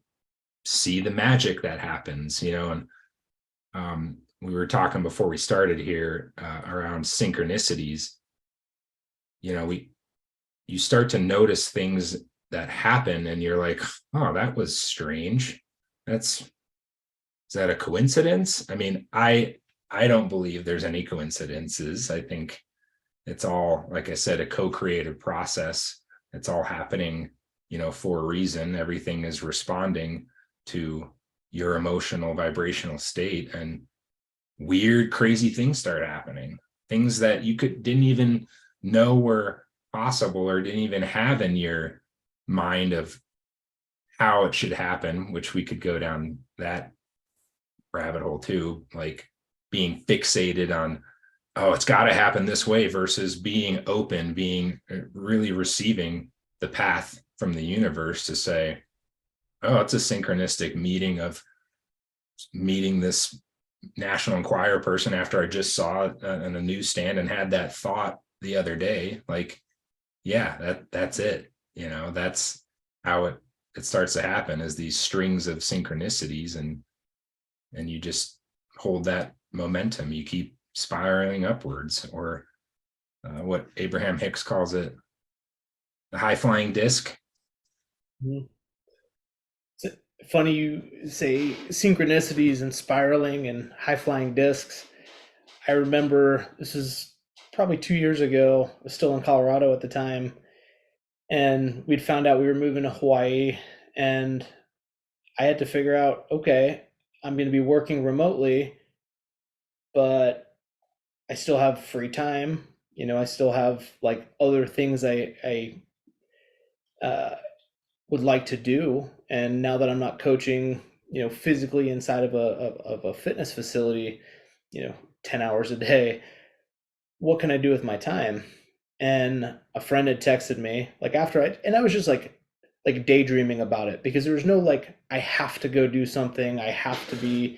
see the magic that happens, and we were talking before we started here around synchronicities. You start to notice things that happen and you're like, oh, that was strange. Is that a coincidence? I mean, I don't believe there's any coincidences. I think it's all, like I said, a co-creative process. It's all happening, for a reason. Everything is responding to your emotional vibrational state, and weird, crazy things start happening. Things that you didn't even know were possible, or didn't even have in your mind of how it should happen, which we could go down that rabbit hole too, like being fixated on, oh, it's got to happen this way, versus being open, being really receiving the path from the universe to say, oh, it's a synchronistic meeting this National Enquirer person after I just saw it on a newsstand and had that thought the other day. Like, yeah, that's it. That's how it starts to happen, is these strings of synchronicities, and you just hold that momentum. You keep spiraling upwards, or what Abraham Hicks calls it, the high flying disc. Mhm. It's funny you say synchronicities and spiraling and high flying discs. I remember this is probably 2 years ago. I was still in Colorado at the time, and we'd found out we were moving to Hawaii, and I had to figure out, okay, I'm going to be working remotely, but I still have free time. I still have like other things I would like to do. And now that I'm not coaching, physically inside of a fitness facility, you know, 10 hours a day, what can I do with my time? And a friend had texted me like and I was just like daydreaming about it because there was no like, I have to go do something. I have to be,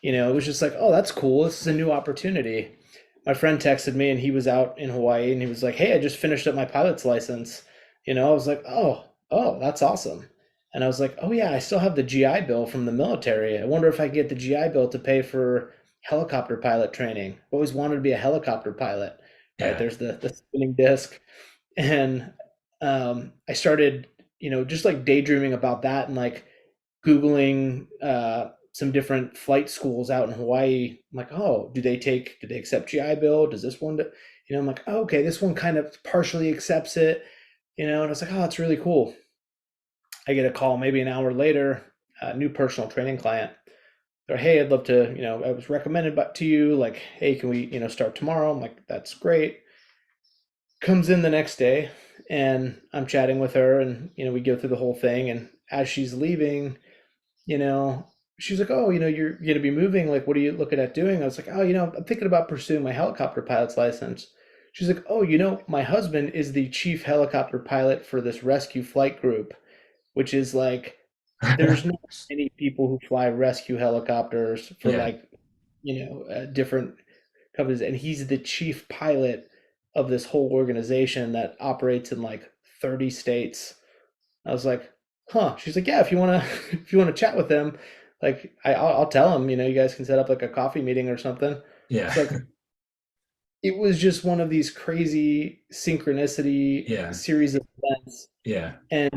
it was just like, oh, that's cool. This is a new opportunity. My friend texted me and he was out in Hawaii and he was like, hey, I just finished up my pilot's license. I was like, oh, that's awesome. And I was like, oh yeah, I still have the GI Bill from the military. I wonder if I can get the GI Bill to pay for helicopter pilot training. I've always wanted to be a helicopter pilot. Right? Yeah. There's the spinning disc. And I started, just like daydreaming about that and like Googling some different flight schools out in Hawaii. I'm like, oh, do they accept GI Bill? Does this one, I'm like, oh, okay, this one kind of partially accepts it, and I was like, oh, that's really cool. I get a call maybe an hour later, a new personal training client. They're, hey, I'd love to, I was recommended to you, like, hey, can we, start tomorrow? I'm like, that's great. Comes in the next day and I'm chatting with her and, we go through the whole thing. And as she's leaving, you know, she's like, oh, you're going to be moving. Like, what are you looking at doing? I was like, oh, I'm thinking about pursuing my helicopter pilot's license. She's like, oh, my husband is the chief helicopter pilot for this rescue flight group, which is like, there's not many people who fly rescue helicopters for Yeah. like, different companies. And he's the chief pilot of this whole organization that operates in like 30 states. I was like, huh. She's like, yeah, if you want to, if you want to chat with them, like I'll tell him, you guys can set up like a coffee meeting or something. Yeah. It's like, it was just one of these crazy synchronicity Yeah. series of events. Yeah. And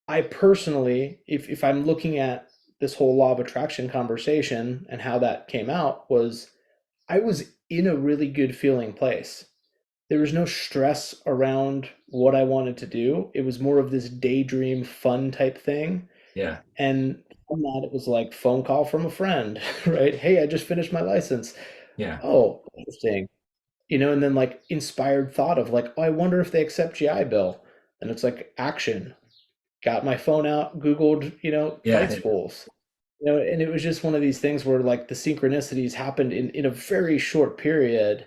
I personally, if I'm looking at this whole law of attraction conversation and how that came out was I was in a really good feeling place. There was no stress around what I wanted to do. It was more of this daydream fun type thing. Yeah. And from that, it was like phone call from a friend, right? Hey, I just finished my license. Yeah. Oh, interesting. And then like inspired thought of like, oh, I wonder if they accept GI Bill. And it's like action. Got my phone out, Googled, flight Yeah. schools. And it was just one of these things where like the synchronicities happened in a very short period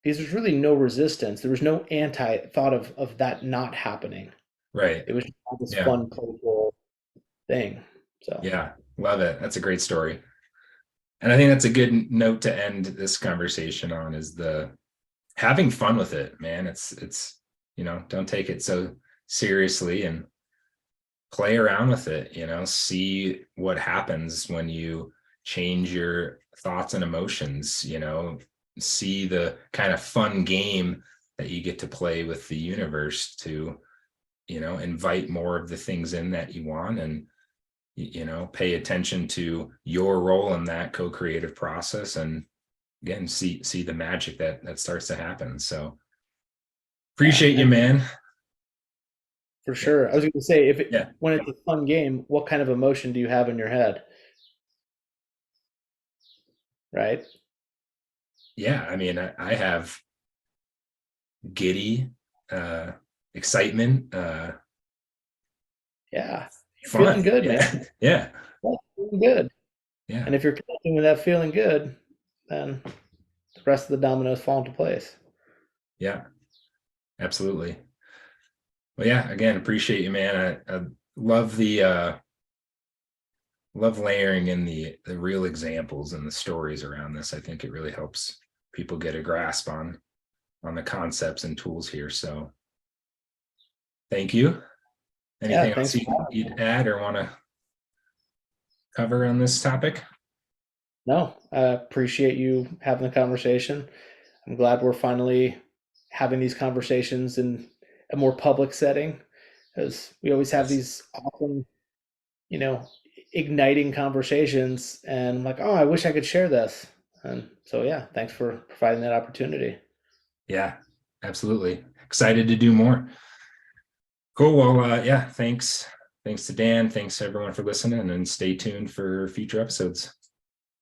because there's really no resistance. There was no anti thought of that not happening. Right. It was just this Yeah. fun, playful thing. So Yeah. Love it. That's a great story. And I think that's a good note to end this conversation on is the having fun with it, man. It's, don't take it so seriously and play around with it, see what happens when you change your thoughts and emotions, see the kind of fun game that you get to play with the universe to, invite more of the things in that you want and, pay attention to your role in that co-creative process and again, see the magic that starts to happen. So yeah, appreciate you, and man. for sure. I was going to say, Yeah. when it's a fun game, what kind of emotion do you have in your head, right? Yeah. I mean, I have giddy, uh, excitement, Yeah, you're feeling fun. good, man. Yeah. Yeah. Yeah, feeling good. Yeah. And if you're connecting with that feeling good, then the rest of the dominoes fall into place. Yeah. Absolutely. Well, yeah, again, appreciate you, man. I love love layering in the real examples and the stories around this. I think it really helps people get a grasp on the concepts and tools here. So thank you. Yeah, Anything else thanks for having you'd me. add or want to cover on this topic? No, I appreciate you having the conversation. I'm glad we're finally having these conversations in a more public setting because we always have Yes. these awesome, you know, igniting conversations and I'm like, oh, I wish I could share this. And so, yeah, thanks for providing that opportunity. Yeah, absolutely. Excited to do more. Cool. Well, yeah, thanks. Thanks to Dan. Thanks to everyone for listening, and stay tuned for future episodes.